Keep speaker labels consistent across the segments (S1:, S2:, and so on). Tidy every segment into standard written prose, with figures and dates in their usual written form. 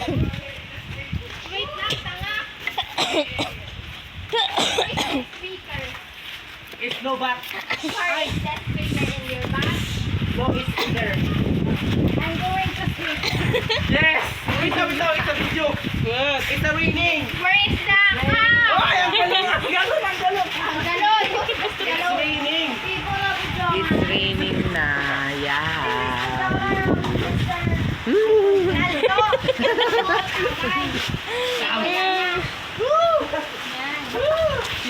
S1: Wait lang, tanga. Speaker.
S2: It's no back.
S1: Sorry, is that speaker in your bag?
S2: No, it's there.
S1: I'm going to sleep.
S2: Yes! Wait lang, it's a video. Good. It's a raining.
S1: Where is the cow?
S2: Ay, ang galing! Ang galon, ang galon!
S1: Ang galon.
S2: It's raining.
S1: People of the
S3: It's raining na. Yeah.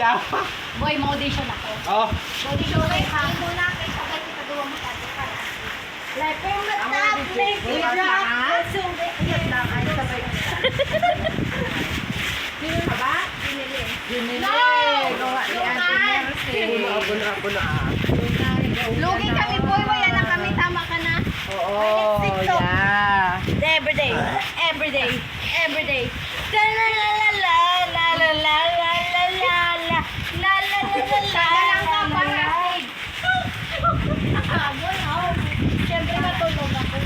S2: Yawa.
S1: Boy, ma-audition ako.
S2: Oh.
S1: Audition kay Hamo na kay sabay kita gawa mo tayo para. Like from the top, make it rock. Yes lang, ay sabay. Sino na ba? Binili. No!
S2: Ako na.
S1: Lugi kami, boy. Wala na kami. Tama ka na.
S3: Oo, yeah.
S1: Every day. Every day. Every day. La la la la la la la la la la la la la la la la la. Siyempre matulog ako.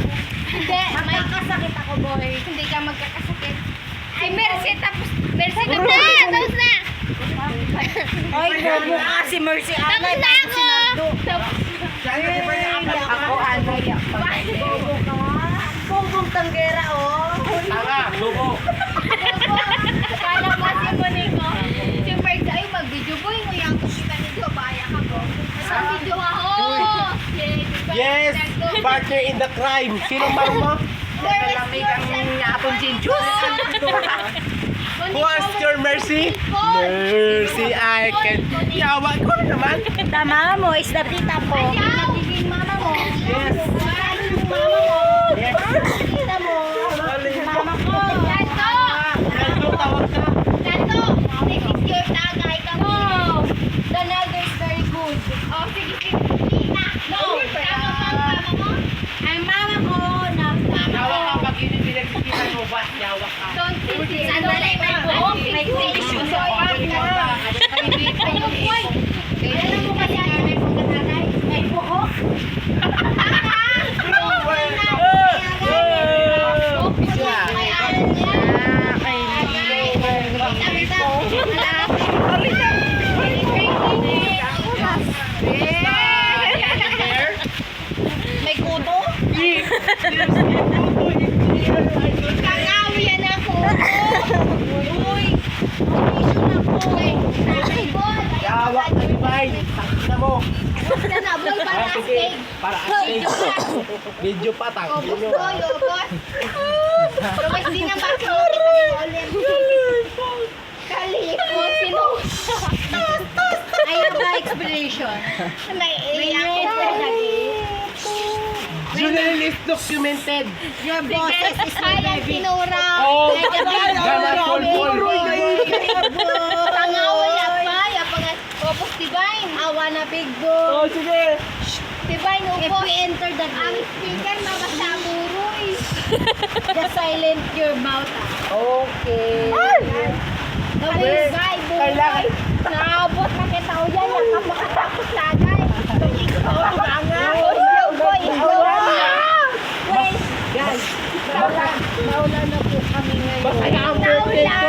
S1: Hindi, may kasakit ako, boy. Hindi ka magkakasakit. Si Mercy, tapos Mercy na. Tapos na.
S3: Ay, bobo ka si Mercy.
S1: Tapos na ako.
S3: Ako, ano?
S1: Bobo ka. Bobong tanggera, oh.
S2: Tanga, lubo.
S1: Kala mo si Monico. Si Mercy, ay mag-video, boy. Nguyang ko kita nito. Baya ka, po. Sa video ako.
S2: Yes! Partner in the crime. Sino marma?
S3: Malamig ang yapon sin juice.
S2: Who asked your mercy? Mercy, I can. Yawa ko naman.
S3: Tama mo, is the tita po.
S1: Nagiging mama mo.
S2: Yes.
S1: Mama mo.
S2: Yes.
S1: Tita mo. Mama ko. Tanto.
S2: Naldo, tawag ka.
S1: Tanto. This is your tagay ka mo. Donaldo is very good. Oh, sige, sige. Tita. No. Tama ba ang mama mo? Ang mama ko.
S2: Yawa ka pag pinagkikita mo ba? Yawa ka.
S1: Don't think it. Sandali, may buhok. May tissue. So, ano po? Alam mo kasi ano may pagkatanay? May buhok. May aral niya. May kuto? Kakawi yan ako. Uy. Audition ako. Ay, boy.
S2: Yawa ka ni Bay. Sakita mo.
S1: Basta na, boy, para astig.
S2: Para astig. Video pa, tang.
S1: O, gusto yo, boss. Pero mas di na makakita ng Olympic. Kalipon, sino? Ayaw ba explanation? May ako lagi.
S2: Journalist documented.
S3: Your bosses is
S1: Kaya sinura.
S2: Oh,
S1: Like a big
S2: gaman, pol.
S1: Tangawa ya pa, ya pangat. Opos divine.
S3: Awa na big boy.
S2: Oh, sige.
S1: Divine
S3: If
S1: opos.
S3: we enter the
S1: Ang
S3: gate,
S1: speaker mabasa muroy.
S3: just silent your mouth.
S2: Okay.
S1: Abay, guy,
S2: Kailangan.
S1: naabot na kita o yan. Yung kapakatapos lagay.
S3: Guys, nauna na po kami ngayon.
S2: Masaya ang birthday ko.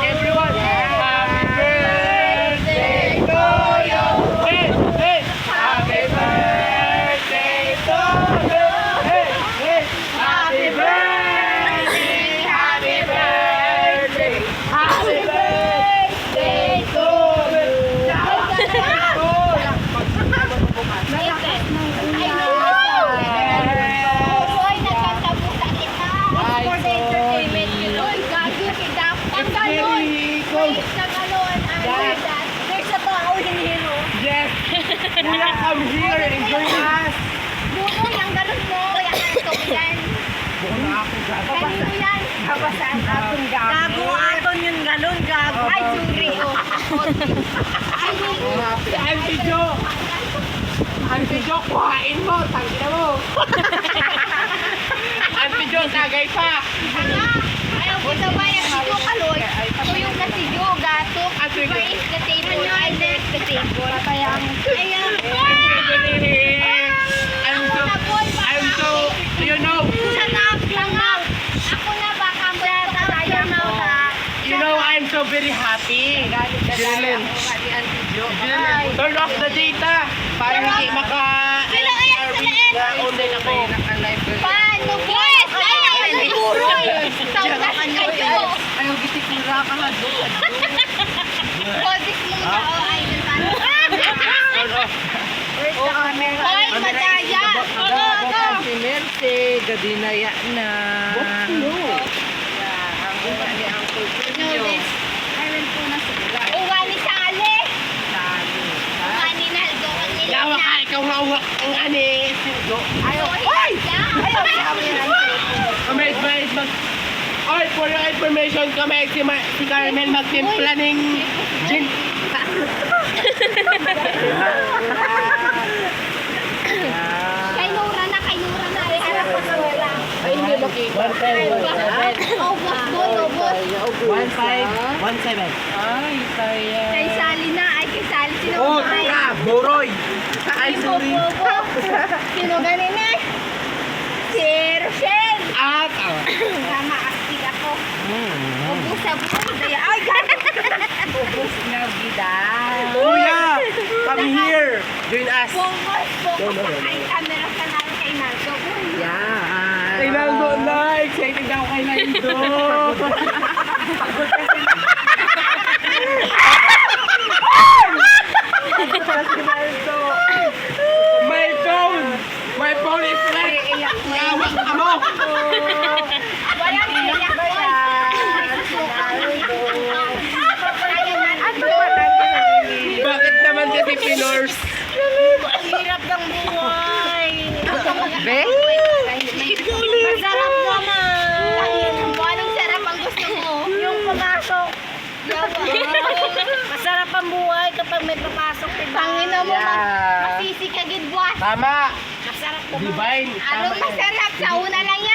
S2: Everyone, happy birthday to you. Hey, hey, happy birthday to you. Hey, hey, happy birthday, happy birthday, happy birthday to you. Yes, kuya, come here and join us. Bukan na ako gata.
S3: Kapasaan atong gago. Aton yung galon, gago.
S1: Ay, sorry.
S2: Si Auntie Jo. Auntie Jo, kuhain mo. Tangina mo. Auntie Jo, tagay pa.
S1: Ayaw ko sa bayan. Ito kaloy. Ito yung kasiyo, gato.
S2: Ate Jo.
S1: Where is the table? I left the
S2: I'm so, you know, you know, I'm so very happy. Jerilyn, turn off the data para hindi maka-RV na online ako.
S1: Paano boys? Ay, siguro eh. Saugas kayo.
S3: Ayaw gitikura ka nga doon.
S1: Boses mo na o ay
S2: Turn off.
S1: Hoy, madaya.
S3: Si Mercy, gadinaya na. Ang ni Uncle Julio.
S1: Uwa ni Sally. Uwa ni Naldo. Ang
S2: Yawa ka, ikaw hawak ang ani.
S1: Ayaw.
S2: Oy, for your information, kami si Carmel magtimpla ng gin.
S1: Kay Nora na. Ay, harap ko sa wala.
S3: Ay, hindi makita.
S1: Ubos mo, ubos.
S2: 1-5-1-7.
S3: Ay, kaya.
S1: Kay Sally na. Ay, kay Sally. Sino
S2: Oh,
S1: ba?
S2: tara, Boroy. Ay, sorry.
S1: Sino ganin eh? Si Rochelle.
S2: At,
S1: Tama, astig ako. Ubus sa buong daya. Ay, gano'n.
S3: Ubus na gidan.
S2: Kuya, come here. Join us.
S1: Focus. Ay, camera ka na kay Naldo.
S3: Yan.
S2: Kay Naldo na. Excited ako kay Naldo. My phone is like, yawa ka mo.
S1: Walang iyak ko.
S2: Bakit naman kasi pinors?
S1: Ang hirap ng buhay.
S3: Be?
S1: Masarap naman. Anong sarap ang gusto mo? Yung pumasok.
S3: Masarap ang buhay kapag may papasok.
S1: Pangina mo,
S3: Yeah.
S1: masisi ka gid buwas.
S2: Tama.
S3: Masarap
S2: Divine.
S1: Anong masarap? Sa una lang yan.